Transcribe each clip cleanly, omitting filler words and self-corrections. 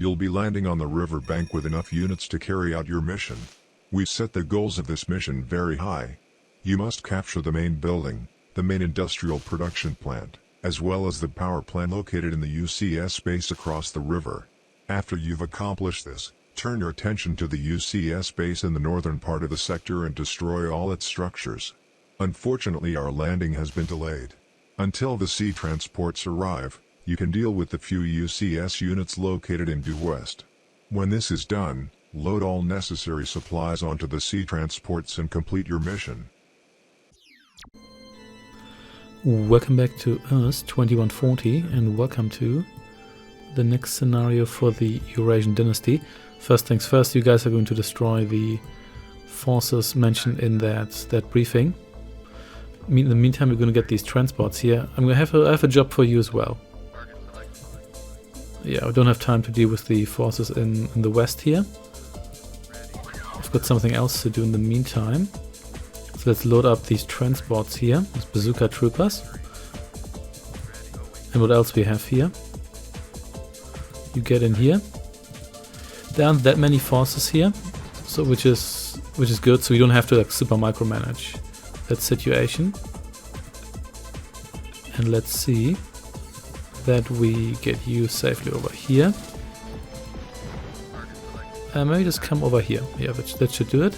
You'll be landing on the riverbank with enough units to carry out your mission. We set the goals of this mission very high. You must capture the main building, the main industrial production plant, as well as the power plant located in the UCS base across the river. After you've accomplished this, turn your attention to the UCS base in the northern part of the sector and destroy all its structures. Unfortunately, our landing has been delayed. Until the sea transports arrive, you can deal with the few UCS units located in due west. When this is done, load all necessary supplies onto the sea transports and complete your mission. Welcome back to Earth 2140 and welcome to the next scenario for the Eurasian Dynasty. First things first, you guys are going to destroy the forces mentioned in that briefing. In the meantime, we're going to get these transports here. I have a job for you as well. Yeah, I don't have time to deal with the forces in the west here. I've got something else to do in the meantime. So let's load up these transports here, these bazooka troopers. And what else we have here? You get in here. There aren't that many forces here, so which is good. So we don't have to like super micromanage that situation. And let's see that we get you safely over here. Maybe just come over here. Yeah, that should do it.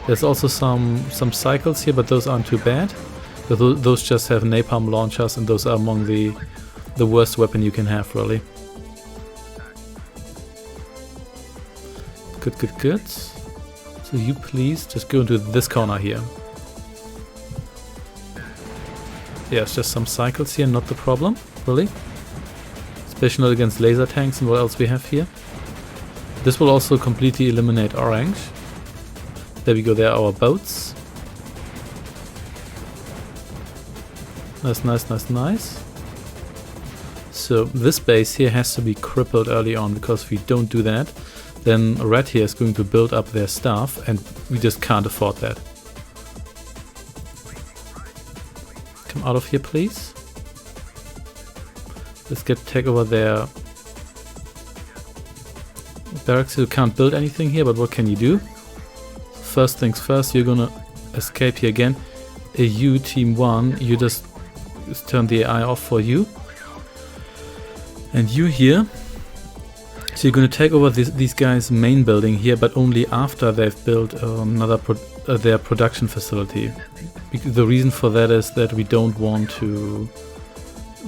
There's also some cycles here, but those aren't too bad. Those just have napalm launchers, and those are among the worst weapon you can have, really. Good. So you please just go into this corner here. Yeah, it's just some cycles here, not the problem, really. Especially not against laser tanks and what else we have here. This will also completely eliminate orange. There we go, there are our boats. Nice. So this base here has to be crippled early on, because if we don't do that, then red here is going to build up their stuff and we just can't afford that. Come out of here, please. Let's take over their barracks. You can't build anything here, but what can you do? First things first, you're gonna escape here again. You, team 1, you just turn the AI off for you. And you here, so you're gonna take over these guys' main building here, but only after they've built their production facility. The reason for that is that we don't want to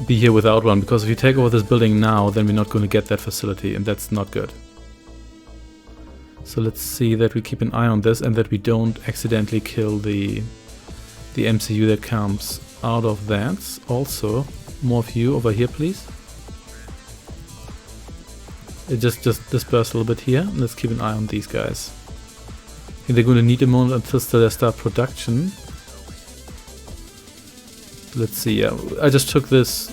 be here without one, because if you take over this building now, then we're not going to get that facility, and that's not good. So let's see that we keep an eye on this and that we don't accidentally kill the MCU that comes out of that. Also, more of you over here, please. It just disperse a little bit here. Let's keep an eye on these guys. I think they're going to need a moment until they start production. Let's see. Yeah, I just took this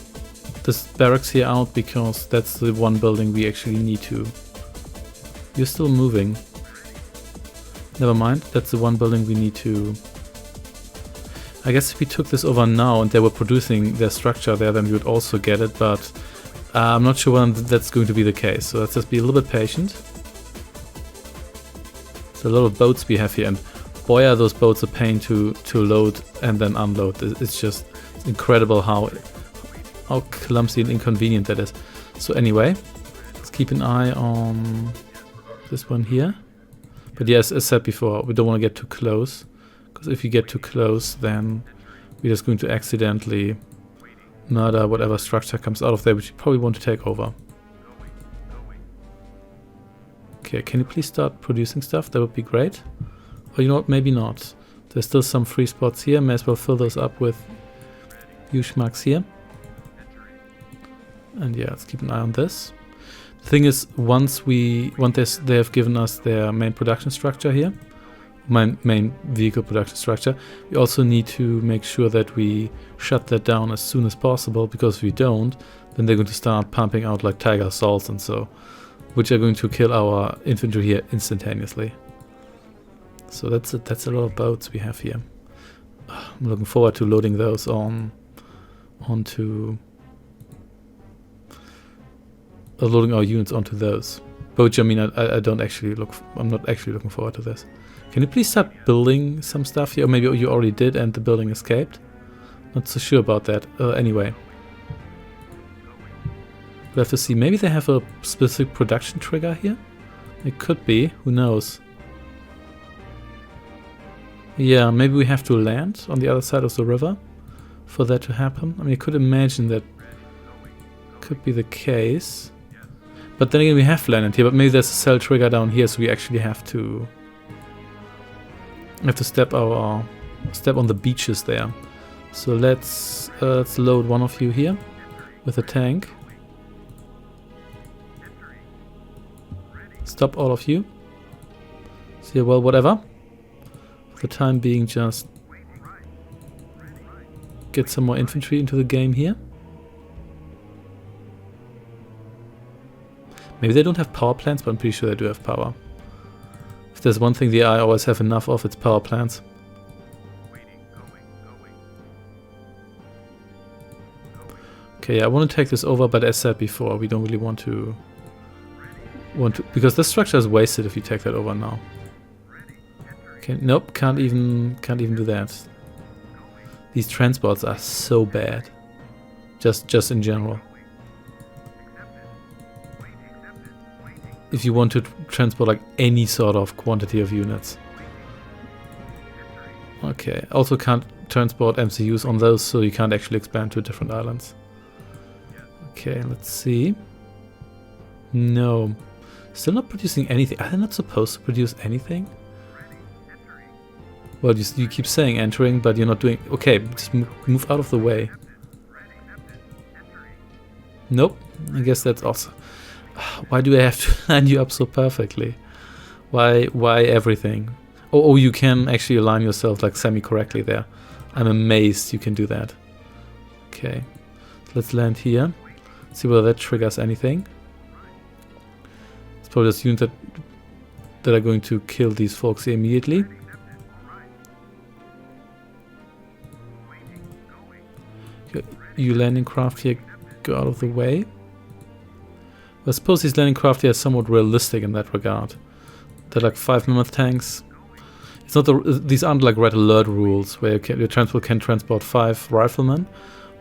barracks here out because that's the one building we actually need to. You're still moving. Never mind. That's the one building we need to. I guess if we took this over now and they were producing their structure there, then we would also get it. But I'm not sure when that's going to be the case. So let's just be a little bit patient. There's a lot of boats we have here, and boy, are those boats a pain to load and then unload. It's just incredible how clumsy and inconvenient that is. So anyway, let's keep an eye on this one here. But yes, as said before, we don't want to get too close, because if you get too close, then we're just going to accidentally murder whatever structure comes out of there, which you probably want to take over. Okay, can you please start producing stuff? That would be great. Or you know what, maybe not. There's still some free spots here. May as well fill those up with huge marks here. And yeah, let's keep an eye on this. The thing is, once they have given us their main production structure here, main vehicle production structure, we also need to make sure that we shut that down as soon as possible, because if we don't, then they're going to start pumping out like tiger assaults and so, which are going to kill our infantry here instantaneously. So that's a lot of boats we have here. I'm looking forward to loading those onto loading our units onto those. Which, I mean, I don't actually I'm not actually looking forward to this. Can you please start building some stuff here? Or maybe you already did and the building escaped? Not so sure about that. Anyway. We'll have to see. Maybe they have a specific production trigger here? It could be. Who knows? Yeah, maybe we have to land on the other side of the river for that to happen. I mean, I could imagine that could be the case. But then again, we have landed here. But maybe there's a cell trigger down here, so we actually have to step on the beaches there. So let's load one of you here with a tank. Stop all of you. So yeah, well, whatever. For the time being, just get some more infantry into the game here. Maybe they don't have power plants, but I'm pretty sure they do have power. If there's one thing the AI always have enough of, it's power plants. Okay, yeah, I want to take this over, but as said before, we don't really want to because this structure is wasted if you take that over now. Okay, nope, can't even do that. These transports are so bad. Just in general. If you want to transport like any sort of quantity of units. Okay, also can't transport MCUs on those, so you can't actually expand to different islands. Okay, let's see. No. Still not producing anything. Are they not supposed to produce anything? Well, you keep saying entering, but you're not doing... Okay, just move out of the way. Nope. I guess that's also... Why do I have to line you up so perfectly? Why everything? Oh, you can actually align yourself like semi-correctly there. I'm amazed you can do that. Okay. Let's land here. See whether that triggers anything. It's probably just units that are going to kill these folks here immediately. Okay, you landing craft here, go out of the way. I suppose these landing craft here are somewhat realistic in that regard. They're like 5 mammoth tanks. It's not these aren't like red alert rules where your transport can transport 5 riflemen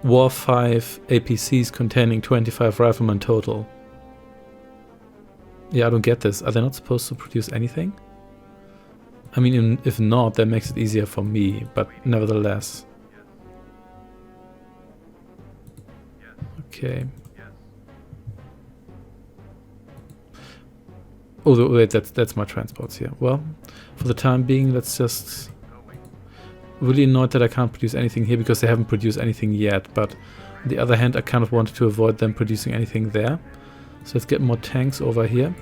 or 5 APCs containing 25 riflemen total. Yeah, I don't get this. Are they not supposed to produce anything? I mean, if not, that makes it easier for me, but nevertheless. Okay. Oh, wait, that's my transports here. Well, for the time being, let's just... Really annoyed that I can't produce anything here because they haven't produced anything yet, but on the other hand, I kind of wanted to avoid them producing anything there. So let's get more tanks over here,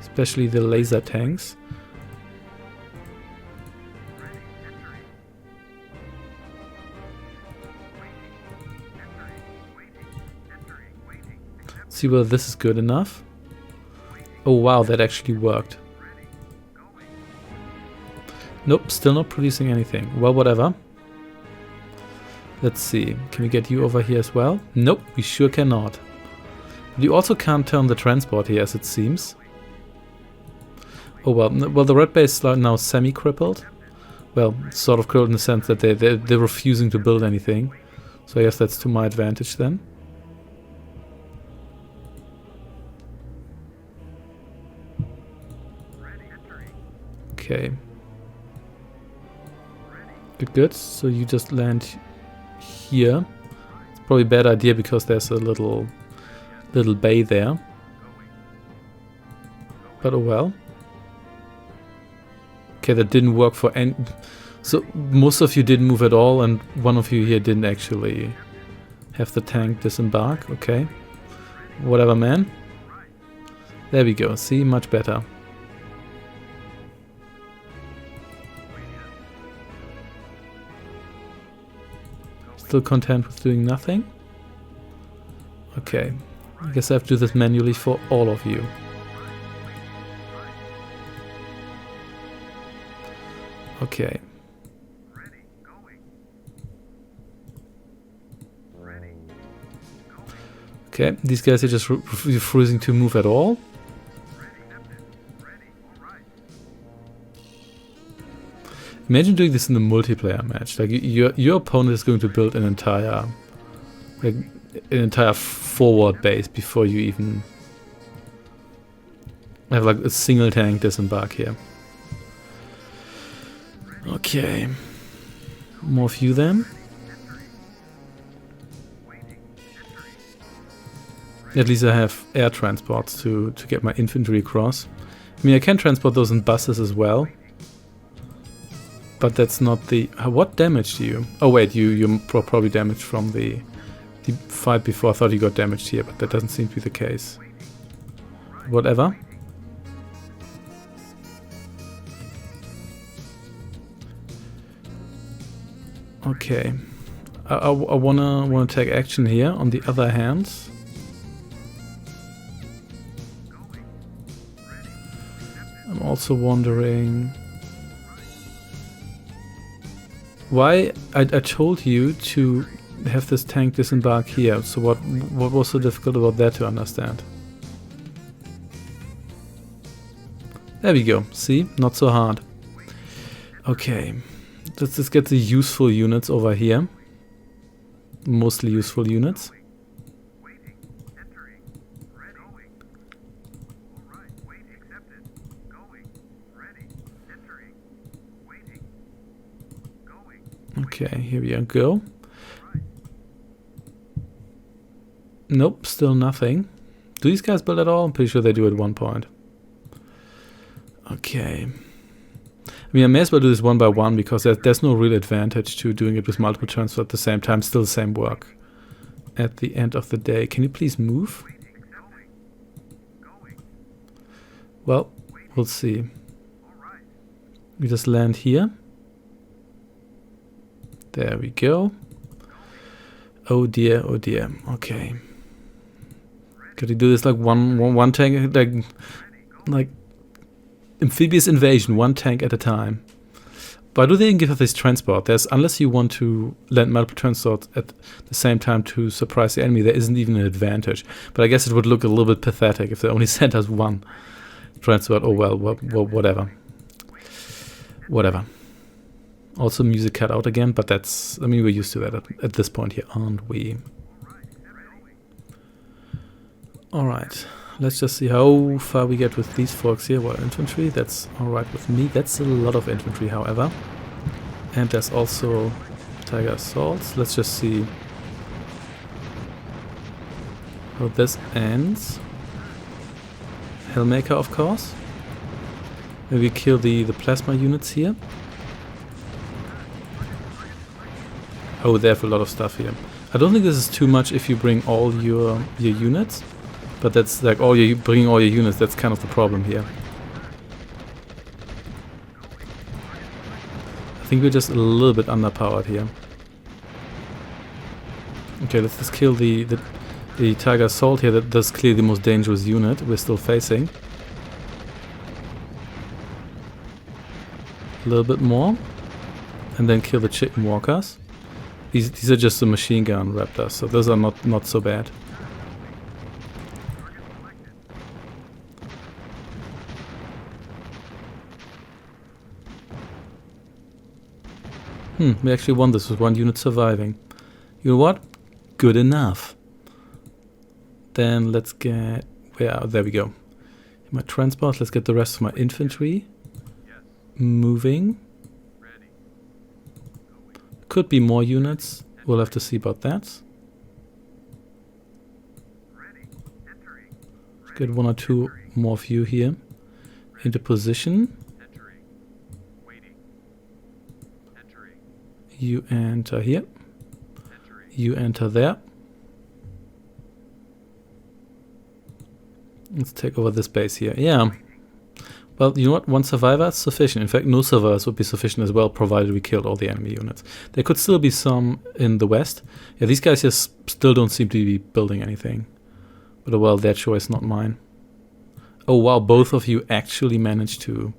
especially the laser tanks. See whether this is good enough. Oh wow, that actually worked. Nope, still not producing anything. Well, whatever. Let's see. Can we get you over here as well? Nope, we sure cannot. But you also can't turn the transport here, as it seems. Oh well. Well, the red base is now semi-crippled. Well, sort of crippled in the sense that they're refusing to build anything. So I guess that's to my advantage then. Okay. Good. So you just land here. It's probably a bad idea because there's a little bay there. But oh well. Okay, that didn't work for any... So most of you didn't move at all, and one of you here didn't actually have the tank disembark. Okay. Whatever, man. There we go. See, much better. Still content with doing nothing? Okay. I guess I have to do this manually for all of you. Okay. Okay, these guys are just refusing to move at all. Imagine doing this in a multiplayer match. Like your opponent is going to build an entire forward base before you even have like a single tank disembark here. Okay, more of you then. At least I have air transports to get my infantry across. I mean, I can transport those in buses as well. But that's not the... what damage do you... Oh wait, you're probably damaged from the fight before. I thought you got damaged here, but that doesn't seem to be the case. Whatever. Okay. I wanna take action here. On the other hand... I'm also wondering... why I told you to have this tank disembark here, so what was so difficult about that to understand? There we go, see? Not so hard. Okay, let's just get the useful units over here. Mostly useful units. Okay, here we go. Nope, still nothing. Do these guys build at all? I'm pretty sure they do at one point. Okay. I mean, I may as well do this one by one because there's no real advantage to doing it with multiple transfers at the same time. Still the same work at the end of the day. Can you please move? Well, we'll see. We just land here. There we go. Oh dear, oh dear. Okay. Gotta do this like one tank, like amphibious invasion, one tank at a time. Why do they even give us this transport? Unless you want to land multiple transports at the same time to surprise the enemy, there isn't even an advantage. But I guess it would look a little bit pathetic if they only sent us one transport. Oh well, whatever. Whatever. Also music cut out again, but that's... I mean, we're used to that at this point here, aren't we? Alright, let's just see how far we get with these folks here. Well, infantry, that's alright with me. That's a lot of infantry, however. And there's also Tiger Assaults. Let's just see how this ends. Hellmaker, of course. Maybe kill the plasma units here. Oh, they have a lot of stuff here. I don't think this is too much if you bring all your units, but that's like bringing all your units. That's kind of the problem here. I think we're just a little bit underpowered here. Okay, let's just kill the Tiger Assault here. That's clearly the most dangerous unit we're still facing. A little bit more, and then kill the Chicken Walkers. These are just the machine gun raptors, so those are not so bad. We actually won this with one unit surviving. You know what? Good enough. Then let's get... there we go. My transport, let's get the rest of my infantry moving. Could be more units. We'll have to see about that. Let's get one or two more of you here into position. You enter here. You enter there. Let's take over this base here. Yeah. Well, you know what? One survivor is sufficient. In fact, no survivors would be sufficient as well, provided we killed all the enemy units. There could still be some in the west. Yeah, these guys just still don't seem to be building anything. But well, their choice, not mine. Oh wow, both of you actually managed to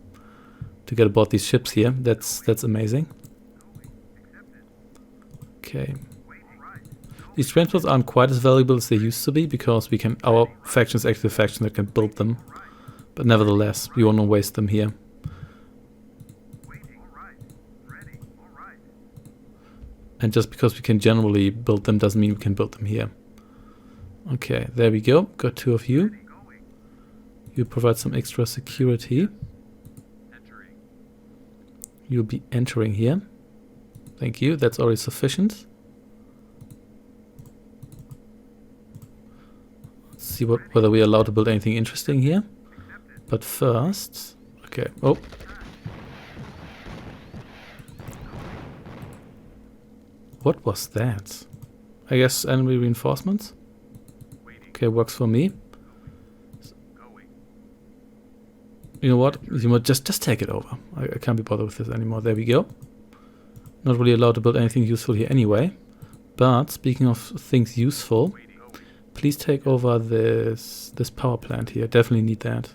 get aboard these ships here. That's amazing. Okay. These transports aren't quite as valuable as they used to be because we can. Our faction is actually the faction that can build them, but nevertheless, we won't waste them here. And just because we can generally build them doesn't mean we can build them here. Okay, there we go. Got 2 of you. You provide some extra security. You'll be entering here. Thank you. That's already sufficient. Let's see whether we are allowed to build anything interesting here. But first... Okay. Oh. What was that? I guess enemy reinforcements? Okay, works for me. You know what? You might just take it over. I can't be bothered with this anymore. There we go. Not really allowed to build anything useful here anyway. But speaking of things useful, please take over this power plant here. Definitely need that.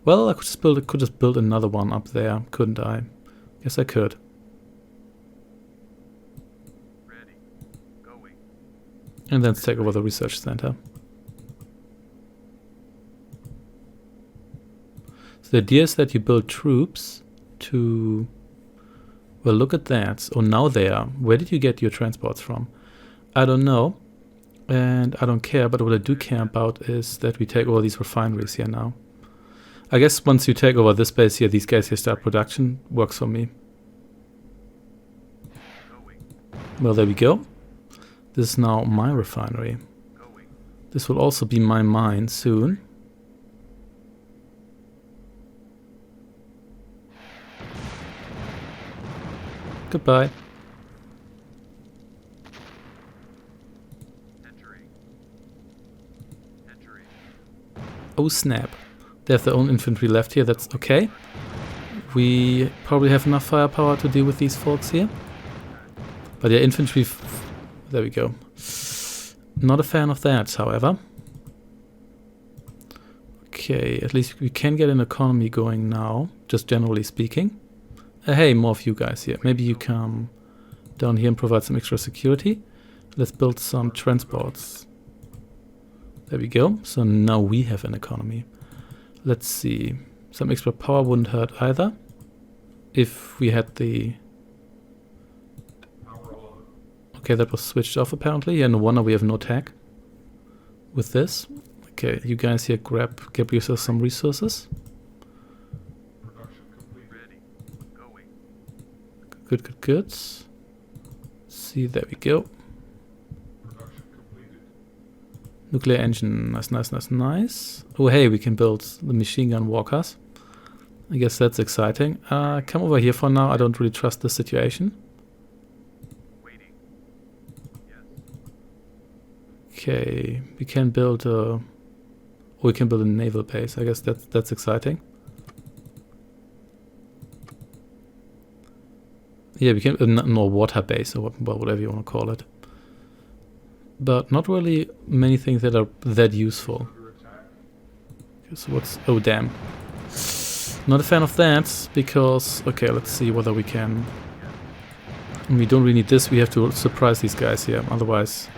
Well, I could just build another one up there, couldn't I? Yes, I could. And then take over the research center. So the idea is that you build troops to... Well, look at that. Oh, now they are. Where did you get your transports from? I don't know. And I don't care. But what I do care about is that we take over these refineries here now. I guess once you take over this base here, these guys here start production. Works for me. Well, there we go. This is now my refinery. This will also be my mine soon. Goodbye. Oh snap. They have their own infantry left here, that's okay. We probably have enough firepower to deal with these folks here. But yeah, infantry... There we go. Not a fan of that, however. Okay, at least we can get an economy going now, just generally speaking. Hey, more of you guys here. Maybe you come down here and provide some extra security. Let's build some transports. There we go. So now we have an economy. Let's see. Some extra power wouldn't hurt either. If we had the... Okay, that was switched off apparently. Yeah, no wonder we have no tech with this. Okay, you guys here grab yourself some resources. Good, good, good. See, there we go. Nuclear engine, nice, nice, nice, nice. Oh, hey, we can build the machine gun walkers. I guess that's exciting. Come over here for now. I don't really trust the situation. Okay, we can build a... Oh, we can build a naval base. I guess that's exciting. Yeah, we can no water base or whatever you want to call it. But not really many things that are that useful. So what's... Oh, damn. Not a fan of that, because... Okay, let's see whether we can... We don't really need this. We have to surprise these guys here. Otherwise...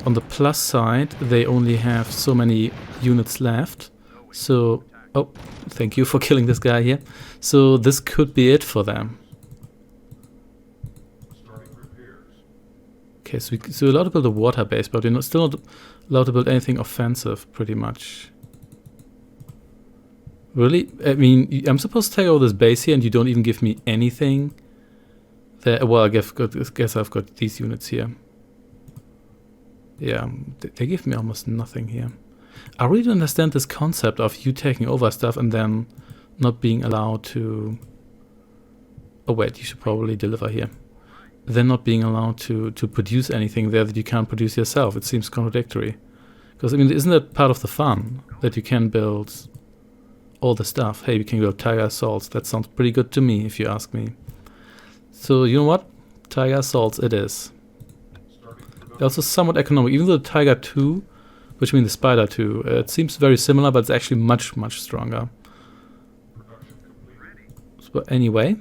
On the plus side, they only have so many units left. So... Oh, thank you for killing this guy here. So this could be it for them. Okay, so we're allowed to build a water base, but we're still not allowed to build anything offensive, pretty much. Really? I mean, I'm supposed to take over this base here and you don't even give me anything? There, well, I guess I've got these units here. Yeah, they give me almost nothing here. I really don't understand this concept of you taking over stuff and then not being allowed to... Oh wait, you should probably deliver here. Then not being allowed to produce anything there that you can't produce yourself. It seems contradictory. Because, I mean, isn't that part of the fun? That you can build all the stuff. Hey, we can build Tiger assaults. That sounds pretty good to me, if you ask me. So, you know what? Tiger assaults it is. They're also somewhat economic. Even though the Tiger 2, which means the Spider 2, it seems very similar, but it's actually much, much stronger. So, anyway...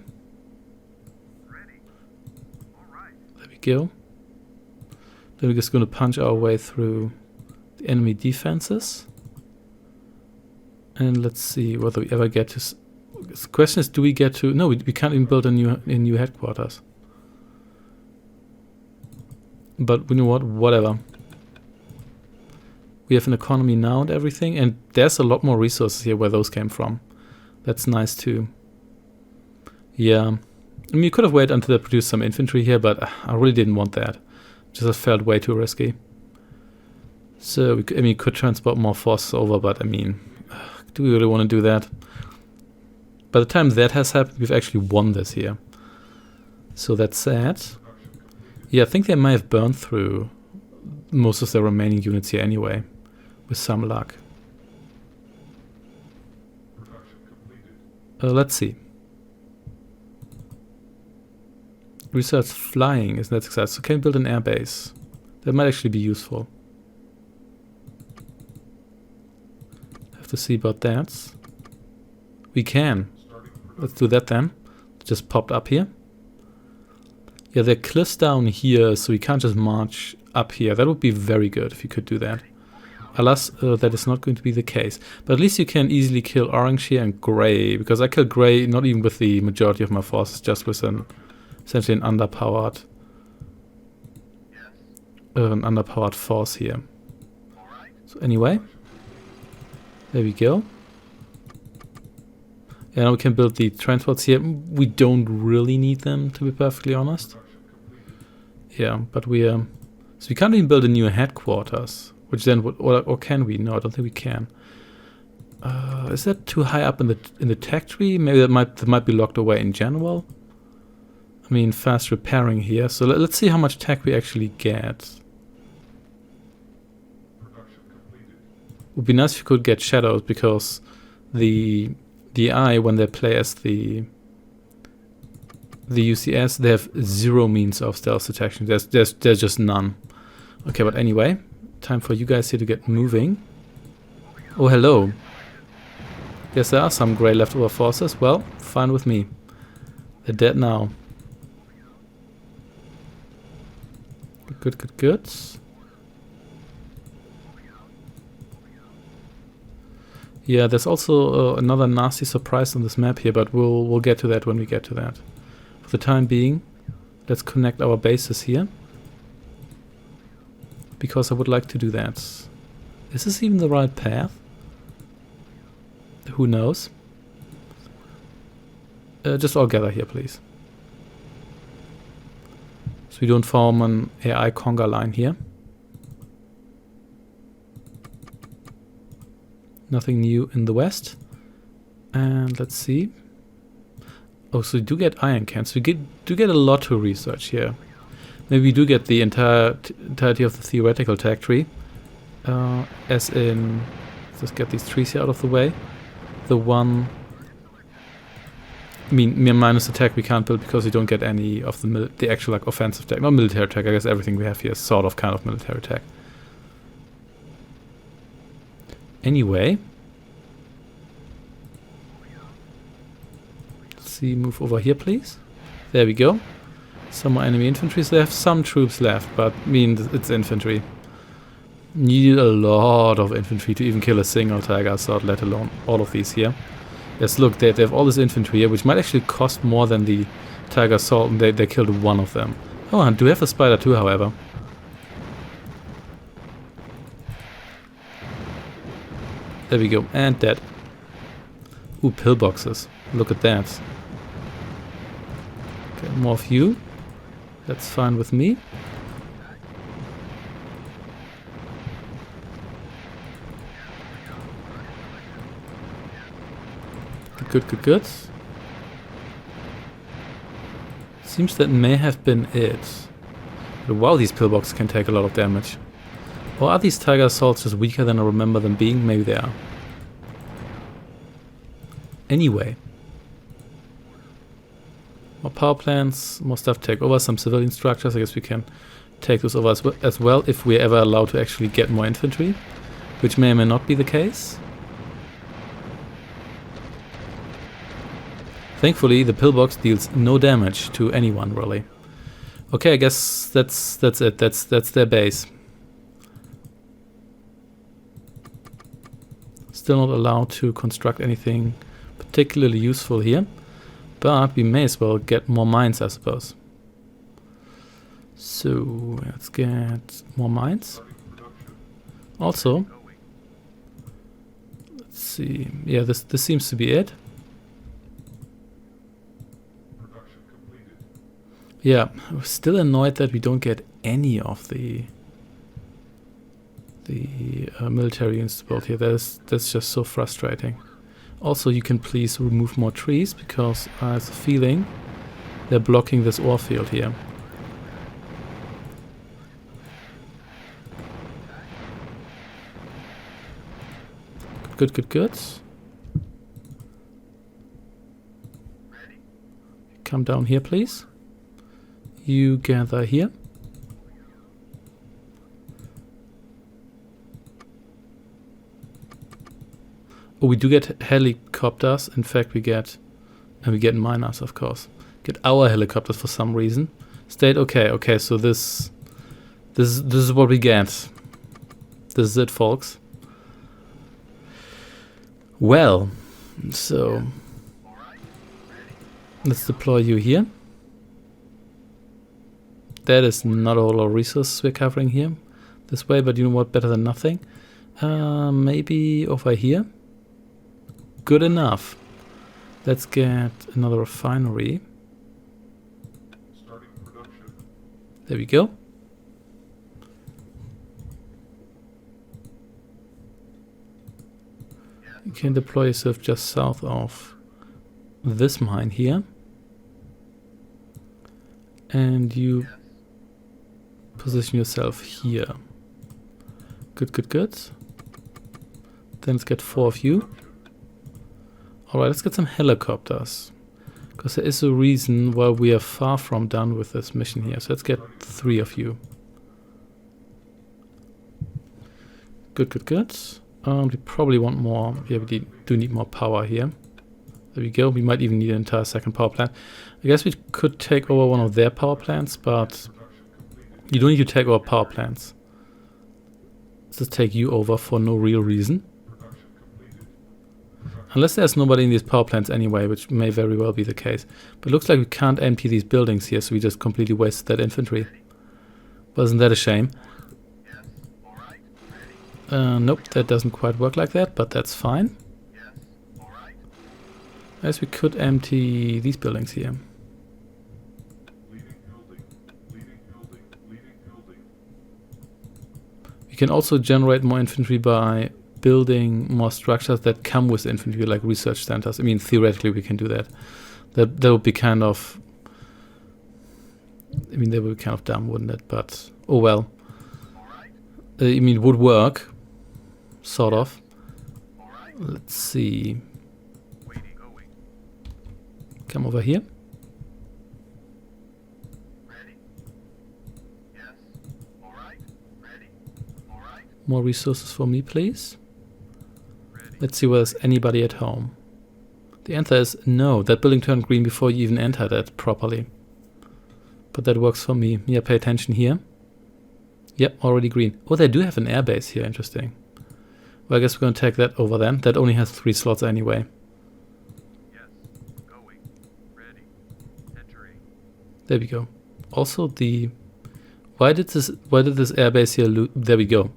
Go. Then we're just going to punch our way through the enemy defenses. And let's see whether we ever get to... The question is, do we get to... No, we can't even build a new headquarters. But you know what? Whatever. We have an economy now and everything. And there's a lot more resources here where those came from. That's nice too. Yeah. I mean, you could have waited until they produced some infantry here, but I really didn't want that. Just felt way too risky. So, we could transport more forces over, but I mean, do we really want to do that? By the time that has happened, we've actually won this here. So that's sad. Yeah, I think they may have burned through most of their remaining units here anyway, with some luck. Let's see. Research flying is not success. So can we build an air base? That might actually be useful. Have to see about that. We can. Let's do that then. Just popped up here. Yeah, there are cliffs down here, so we can't just march up here. That would be very good if you could do that. Alas, that is not going to be the case. But at least you can easily kill orange here and gray, because I killed gray not even with the majority of my forces, just with essentially an underpowered force here. So anyway, there we go. Yeah, now we can build the transports here. We don't really need them, to be perfectly honest. Yeah, but so we can't even build a new headquarters, which then would, or can we? No, I don't think we can. Is that too high up in the tech tree? Maybe that might be locked away in general. I mean, fast repairing here. So let's see how much tech we actually get. Would be nice if you could get shadows, because the eye, when they play as the UCS, they have zero means of stealth detection. There's just none. Okay, but anyway, time for you guys here to get moving. Oh, hello. Yes, there are some grey leftover forces. Well, fine with me. They're dead now. Good, good, good. Yeah, there's also another nasty surprise on this map here, but we'll get to that when we get to that. For the time being, let's connect our bases here, because I would like to do that. Is this even the right path? Who knows? Just all gather here, please. So we don't form an AI conga line here. Nothing new in the west. And let's see. Oh, so we do get iron cans. We do get a lot to research here. Maybe we do get the entirety of the theoretical tech tree. As in, let's just get these trees here out of the way. The one, I mean, minus attack we can't build because we don't get any of the actual like offensive tech. Not military tech, I guess everything we have here is sort of kind of military tech. Anyway. Let's see, move over here please. There we go. Some more enemy infantry. So they have some troops left, but I mean, it's infantry. Need a lot of infantry to even kill a single tiger assault, let alone all of these here. Yes, look, they have all this infantry here, which might actually cost more than the tiger assault, and they killed one of them. Oh, and do we have a spider too, however? There we go, and dead. Ooh, pillboxes. Look at that. Okay, more of you. That's fine with me. Good, good, good. Seems that may have been it. But wow, these pillboxes can take a lot of damage. Or are these tiger assaults just weaker than I remember them being? Maybe they are. Anyway. More power plants, more stuff to take over, some civilian structures. I guess we can take those over as well if we're ever allowed to actually get more infantry. Which may or may not be the case. Thankfully, the pillbox deals no damage to anyone, really. Okay, I guess that's it. That's their base. Still not allowed to construct anything particularly useful here, but we may as well get more mines, I suppose. So let's get more mines. Also, let's see. Yeah, this seems to be it. Yeah, I'm still annoyed that we don't get any of the military units built here. That's just so frustrating. Also, you can please remove more trees, because I have a feeling they're blocking this ore field here. Good, good, good. Come down here, please. You gather here. Oh, we do get helicopters. In fact, we get miners, of course. Get our helicopters for some reason. State, okay, okay. So this is what we get. This is it, folks. Well, so let's deploy you here. That is not a whole lot of resources we're covering here this way, but you know what? Better than nothing. Maybe over here. Good enough. Let's get another refinery. There we go. You can deploy yourself just south of this mine here. And you position yourself here. Good, good, good. Then let's get 4 of you. Alright, let's get some helicopters. Because there is a reason why we are far from done with this mission here. So let's get 3 of you. Good, good, good. We probably want more. Yeah, we do need more power here. There we go. We might even need an entire second power plant. I guess we could take over one of their power plants, but you don't need to take over power plants. Let's just take you over for no real reason. Unless there's nobody in these power plants anyway, which may very well be the case. But it looks like we can't empty these buildings here, so we just completely wasted that infantry. Wasn't that a shame? Nope, that doesn't quite work like that, but that's fine. As we could empty these buildings here. We can also generate more infantry by building more structures that come with infantry, like research centers. I mean, theoretically we can do that. That would be kind of... I mean, that would be kind of dumb, wouldn't it? But, oh well. I mean, it would work. Sort of. Let's see. Come over here. More resources for me, please. Let's see whether there's anybody at home. The answer is no. That building turned green before you even entered it properly. But that works for me. Yeah, pay attention here. Yep, already green. Oh, they do have an airbase here. Interesting. Well, I guess we're going to take that over then. That only has 3 slots anyway. There we go. Also, the why did this airbase here there we go.